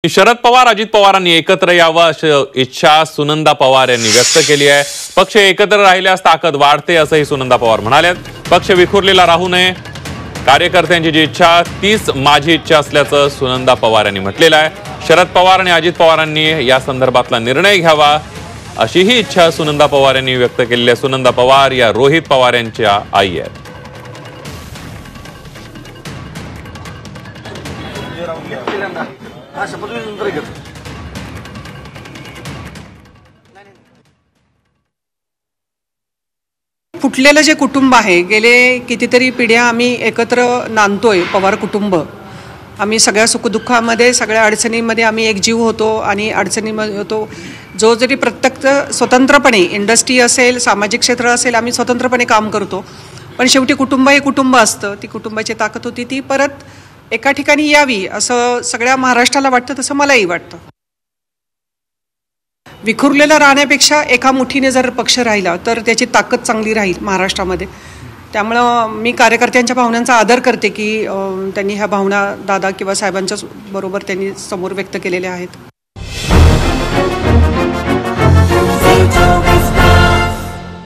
शरद पवार अजित पवारांनी एकत्र यावं अशी इच्छा सुनंदा पवार यांनी व्यक्त केली आहे। पक्ष एकत्र राहिल्यास ताकद वाढते असंही सुनंदा पवार म्हणाले। पक्ष विखुरलेला राहू नये, कार्यकर्त्यांची जी इच्छा तीच माझी इच्छा असल्याचं सुनंदा पवार यांनी म्हटलेलं आहे। शरद पवार आणि अजित पवारांनी या संदर्भातला निर्णय घ्यावा अशीही इच्छा सुनंदा पवार यांनी व्यक्त केली आहे। सुनंदा पवार या रोहित पवार यांच्या आई आहेत। फुटलेलं जे कुटुंब आहे, गेले कितीतरी पिढ्या आम्ही एकत्र नांदतोय। पवार कुटुंब आम्ही सगळ्या सुखदुःखामध्ये, सगळ्या अडचणींमध्ये आम्ही एकजीव होतो आणि अडचणीमध्ये होतो। जो जरी प्रत्यक्ष स्वतंत्रपणे इंडस्ट्री असेल, सामाजिक क्षेत्र असेल, आम्ही स्वतंत्रपणे काम करतो, पण शेवटी कुटुंब हे कुटुंब असतं। ती कुटुंबाची ताकद होती, ती परत एका ठिकाणी यावी असं सगळ्या महाराष्ट्राला वाटतं, तसं मलाही वाटतं। विखुरलेला राहण्यापेक्षा एका मुठीने जर पक्ष राहिला तर त्याची ताकद चांगली राहील महाराष्ट्रामध्ये। त्यामुळं मी कार्यकर्त्यांच्या भावनांचा आदर करते की त्यांनी ह्या भावना दादा किंवा साहेबांच्या बरोबर त्यांनी समोर व्यक्त केलेल्या आहेत।